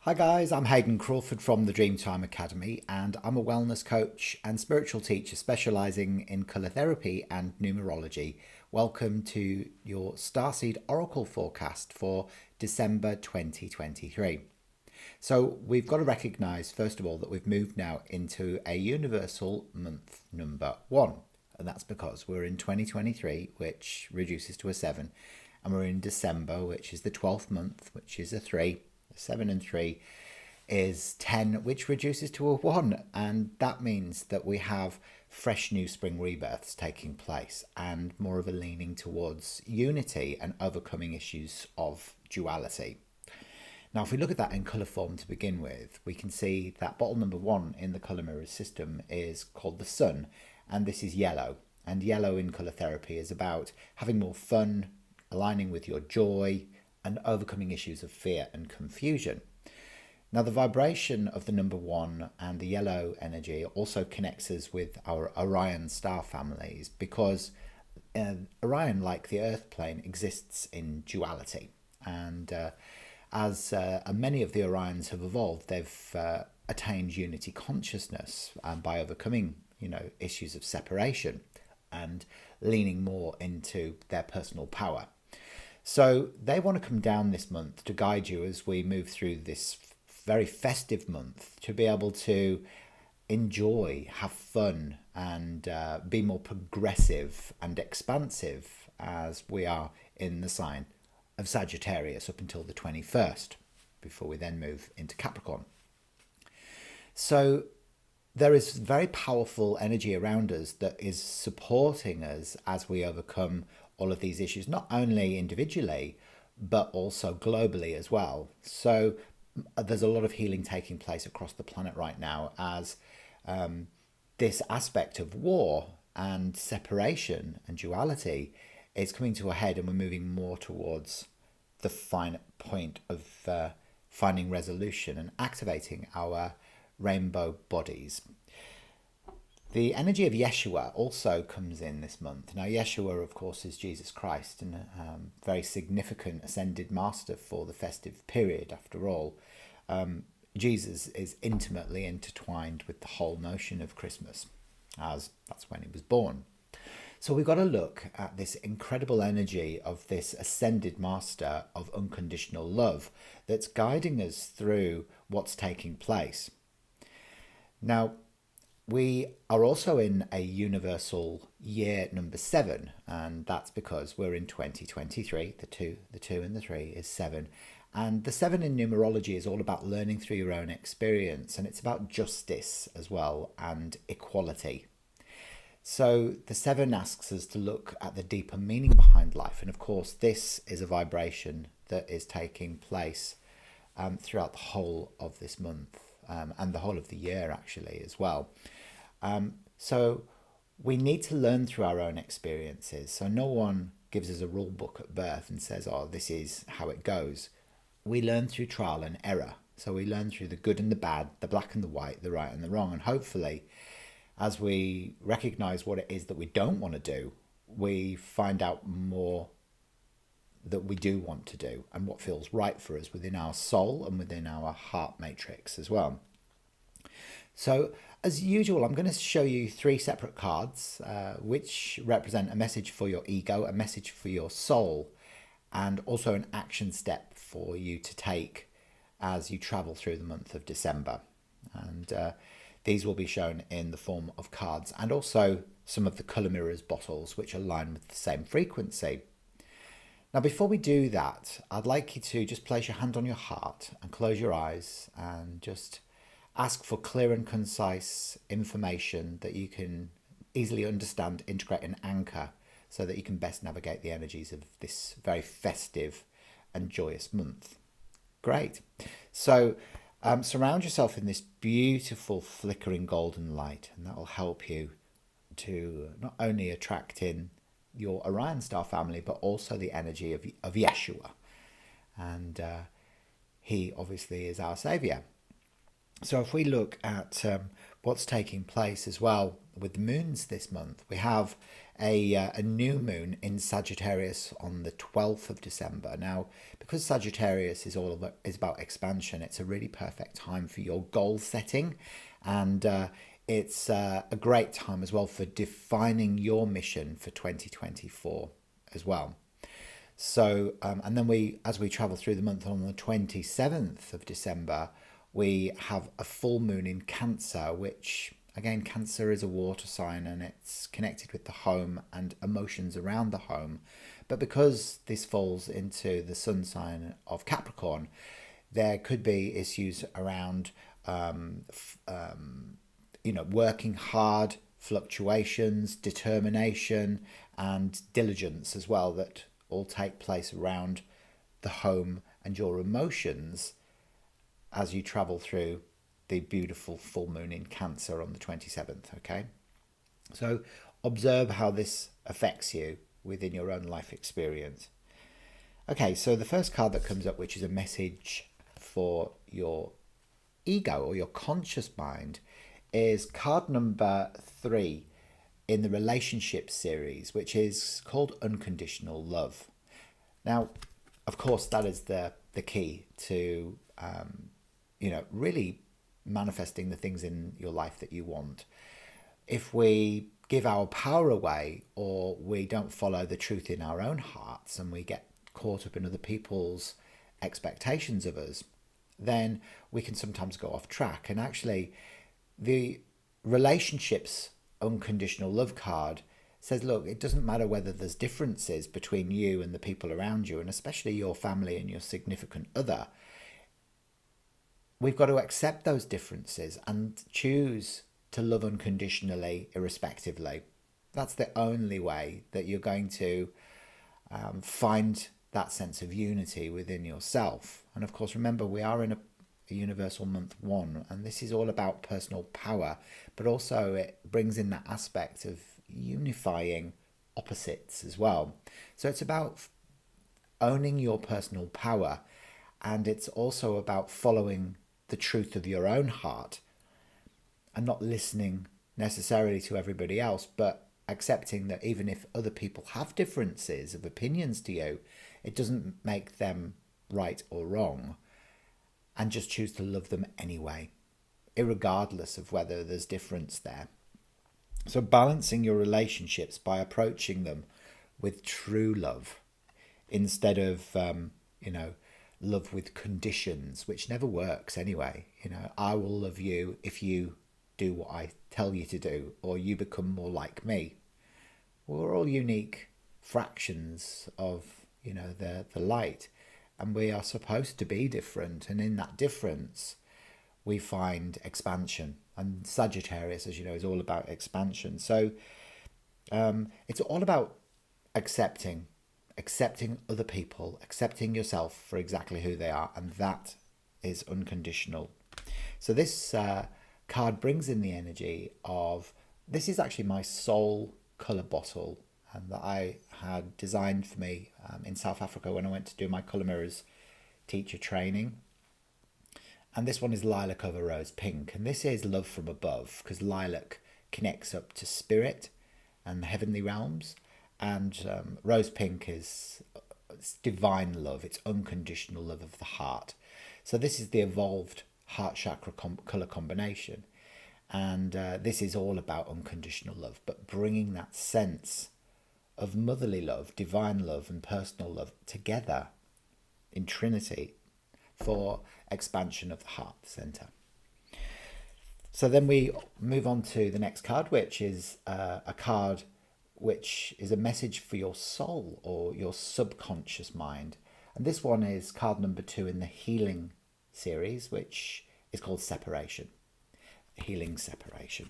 Hi guys, I'm Hayden Crawford from the Dreamtime Academy, and I'm a wellness coach and spiritual teacher specializing in colour therapy and numerology. Welcome to your Starseed Oracle Forecast for December 2023. So we've got to recognize, first of all, that we've moved now into a universal month number one. And that's because we're in 2023, which reduces to a 7, and we're in December, which is the 12th month, which is a 3. 7 and 3 is 10, which reduces to a 1. And that means that we have fresh new spring rebirths taking place and more of a leaning towards unity and overcoming issues of duality. Now, if we look at that in colour form to begin with, we can see that bottle number 1 in the colour mirrors system is called the sun, and this is yellow. And yellow in colour therapy is about having more fun, aligning with your joy, and overcoming issues of fear and confusion. Now, the vibration of the number 1 and the yellow energy also connects us with our Orion star families because Orion, like the Earth plane, exists in duality. And as many of the Orions have evolved, they've attained unity consciousness by overcoming, issues of separation and leaning more into their personal power. So they want to come down this month to guide you as we move through this very festive month to be able to enjoy, have fun, and be more progressive and expansive as we are in the sign of Sagittarius up until the 21st, before we then move into Capricorn. So there is very powerful energy around us that is supporting us as we overcome all of these issues, not only individually, but also globally as well. So there's a lot of healing taking place across the planet right now as this aspect of war and separation and duality is coming to a head, and we're moving more towards the fine point of finding resolution and activating our rainbow bodies. The energy of Yeshua also comes in this month. Now, Yeshua, of course, is Jesus Christ, and a very significant ascended master for the festive period. After all, Jesus is intimately intertwined with the whole notion of Christmas, as that's when he was born. So we've got to look at this incredible energy of this ascended master of unconditional love that's guiding us through what's taking place. Now, we are also in a universal year number 7, and that's because we're in 2023. The 2 and the 3 is 7. And the 7 in numerology is all about learning through your own experience, and it's about justice as well and equality. So the 7 asks us to look at the deeper meaning behind life. And of course, this is a vibration that is taking place throughout the whole of this month and the whole of the year, actually, as well. So we need to learn through our own experiences. So no one gives us a rule book at birth and says, oh, this is how it goes. We learn through trial and error. So we learn through the good and the bad, the black and the white, the right and the wrong. And hopefully, as we recognize what it is that we don't want to do, we find out more that we do want to do and what feels right for us within our soul and within our heart matrix as well. So as usual, I'm going to show you 3 separate cards, which represent a message for your ego, a message for your soul, and also an action step for you to take as you travel through the month of December. And these will be shown in the form of cards and also some of the colour mirrors bottles, which align with the same frequency. Now, before we do that, I'd like you to just place your hand on your heart and close your eyes and just ask for clear and concise information that you can easily understand, integrate and anchor so that you can best navigate the energies of this very festive and joyous month. Great. So surround yourself in this beautiful flickering golden light, and that will help you to not only attract in your Orion star family, but also the energy of Yeshua. And he obviously is our savior. So if we look at what's taking place as well with the moons this month, we have a new moon in Sagittarius on the 12th of December. Now, because Sagittarius is about expansion, it's a really perfect time for your goal setting, and it's a great time as well for defining your mission for 2024 as well. So, and then as we travel through the month on the 27th of December, we have a full moon in Cancer, which again, Cancer is a water sign and it's connected with the home and emotions around the home. But because this falls into the sun sign of Capricorn, there could be issues around, working hard, fluctuations, determination, and diligence as well, that all take place around the home and your emotions as you travel through the beautiful full moon in Cancer on the 27th. Okay, so observe how this affects you within your own life experience. Okay, so the first card that comes up, which is a message for your ego or your conscious mind, is card number 3 in the relationship series, which is called Unconditional Love. Now, of course, that is the key to really manifesting the things in your life that you want. If we give our power away, or we don't follow the truth in our own hearts, and we get caught up in other people's expectations of us, then we can sometimes go off track. And actually, the relationships unconditional love card says, look, it doesn't matter whether there's differences between you and the people around you, and especially your family and your significant other. We've got to accept those differences and choose to love unconditionally, irrespectively. That's the only way that you're going to find that sense of unity within yourself. And of course, remember, we are in a universal month 1, and this is all about personal power, but also it brings in that aspect of unifying opposites as well. So it's about owning your personal power, and it's also about following the truth of your own heart and not listening necessarily to everybody else, but accepting that even if other people have differences of opinions to you, it doesn't make them right or wrong, and just choose to love them anyway, irregardless of whether there's difference there. So balancing your relationships by approaching them with true love instead of, love with conditions, which never works anyway. I will love you if you do what I tell you to do, or you become more like me. We're all unique fractions of, the light, and we are supposed to be different. And in that difference, we find expansion. And Sagittarius, as you know, is all about expansion. So it's all about accepting other people, accepting yourself for exactly who they are, and that is unconditional. So this card brings in the energy of, this is actually my soul colour bottle, and that I had designed for me in South Africa when I went to do my colour mirrors teacher training. And this one is lilac over rose pink, and this is love from above, because lilac connects up to spirit and the heavenly realms, and rose pink is it's divine love, it's unconditional love of the heart. So this is the evolved heart chakra colour combination, and this is all about unconditional love, but bringing that sense of motherly love, divine love, and personal love together in Trinity for expansion of the heart center. So then we move on to the next card, which is a card which is a message for your soul or your subconscious mind. And this one is card number 2 in the healing series, which is called separation. Healing separation.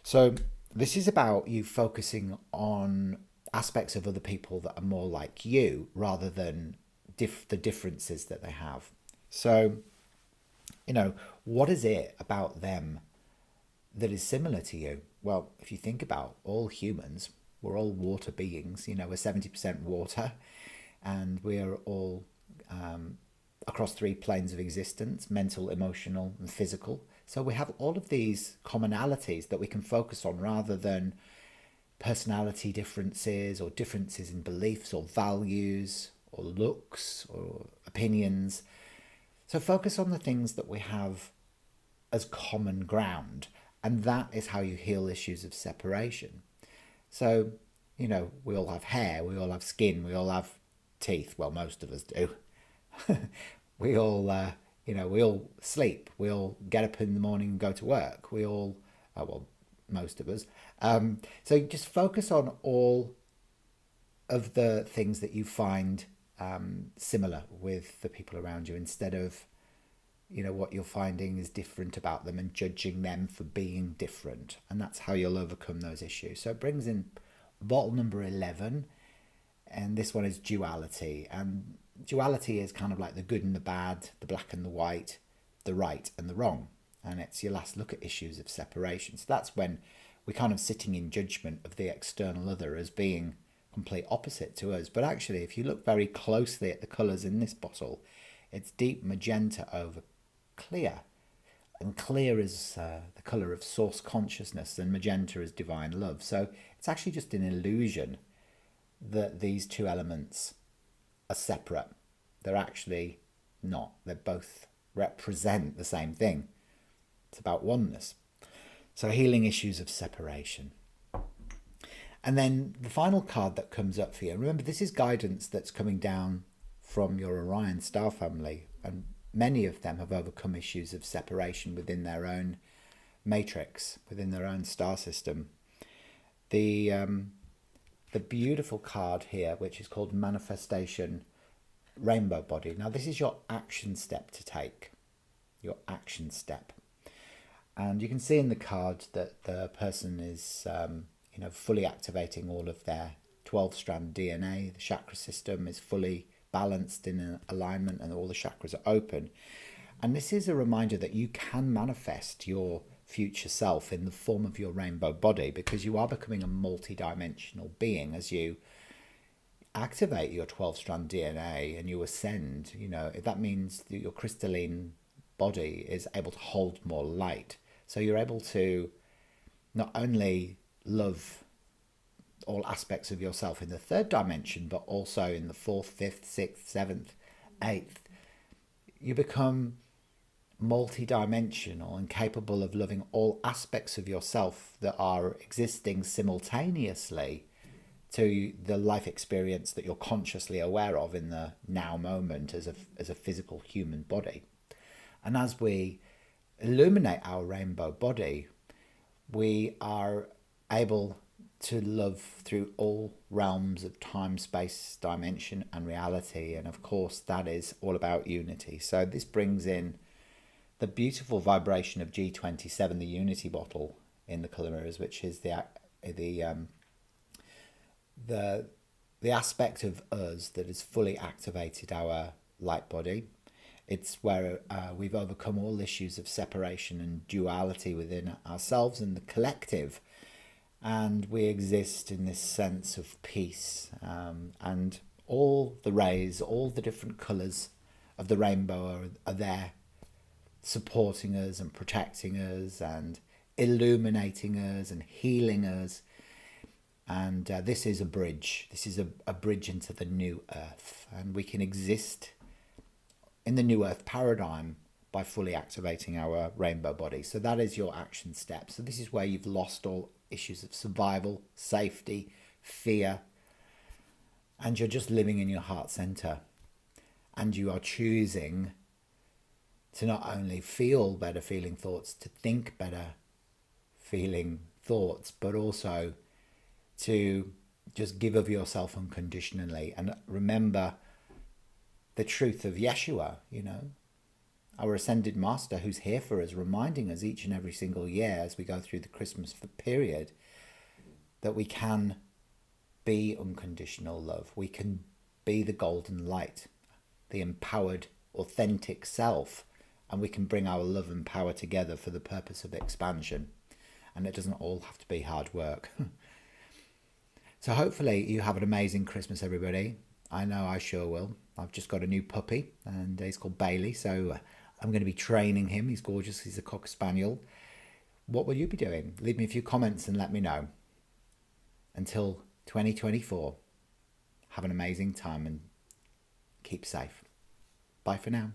So this is about you focusing on aspects of other people that are more like you, rather than the differences that they have. So, what is it about them that is similar to you? Well, if you think about all humans, we're all water beings. We're 70% water, and we are all across 3 planes of existence: mental, emotional, and physical. So we have all of these commonalities that we can focus on rather than personality differences or differences in beliefs or values or looks or opinions. So focus on the things that we have as common ground, and that is how you heal issues of separation. So, we all have hair, we all have skin, we all have teeth. Well, most of us do. we all, we all sleep. We all get up in the morning and go to work. We all, well, most of us. So just focus on all of the things that you find similar with the people around you, instead of what you're finding is different about them and judging them for being different. And that's how you'll overcome those issues. So it brings in bottle number 11, and this one is duality. And duality is kind of like the good and the bad, the black and the white, the right and the wrong. And it's your last look at issues of separation. So that's when we're kind of sitting in judgment of the external other as being complete opposite to us. But actually, if you look very closely at the colours in this bottle, it's deep magenta over clear. And clear is the colour of source consciousness, and magenta is divine love. So it's actually just an illusion that these two elements are separate. They're actually not. They both represent the same thing. It's about oneness. So healing issues of separation. And then the final card that comes up for you, remember, this is guidance that's coming down from your Orion star family, and many of them have overcome issues of separation within their own matrix, within their own star system. The beautiful card here, which is called Manifestation Rainbow Body. Now, this is your action step to take, your action step. And you can see in the card that the person is, fully activating all of their 12-strand DNA. The chakra system is fully balanced in an alignment, and all the chakras are open. And this is a reminder that you can manifest your future self in the form of your rainbow body, because you are becoming a multi-dimensional being as you activate your 12-strand DNA and you ascend. That means that your crystalline body is able to hold more light. So you're able to not only love all aspects of yourself in the 3rd dimension, but also in the 4th, 5th, 6th, 7th, 8th. You become multi-dimensional and capable of loving all aspects of yourself that are existing simultaneously to the life experience that you're consciously aware of in the now moment as a physical human body. And as we illuminate our rainbow body, we are able to love through all realms of time, space, dimension, and reality. And of course, that is all about unity. So this brings in the beautiful vibration of G27, the unity bottle in the colour mirrors, which is the aspect of us that has fully activated our light body. It's where we've overcome all issues of separation and duality within ourselves and the collective. And we exist in this sense of peace. And all the rays, all the different colours of the rainbow are there supporting us and protecting us and illuminating us and healing us. And this is a bridge. This is a bridge into the new earth. And we can exist in the new earth paradigm by fully activating our rainbow body. So that is your action step. So this is where you've lost all issues of survival, safety, fear, and you're just living in your heart center. And you are choosing to not only feel better feeling thoughts, to think better feeling thoughts, but also to just give of yourself unconditionally. And remember the truth of Yeshua, our ascended master who's here for us, reminding us each and every single year as we go through the Christmas period that we can be unconditional love. We can be the golden light, the empowered, authentic self, and we can bring our love and power together for the purpose of expansion. And it doesn't all have to be hard work. So hopefully you have an amazing Christmas, everybody. I know I sure will. I've just got a new puppy and he's called Bailey, so I'm going to be training him. He's gorgeous. He's a Cocker Spaniel. What will you be doing? Leave me a few comments and let me know. Until 2024, have an amazing time and keep safe. Bye for now.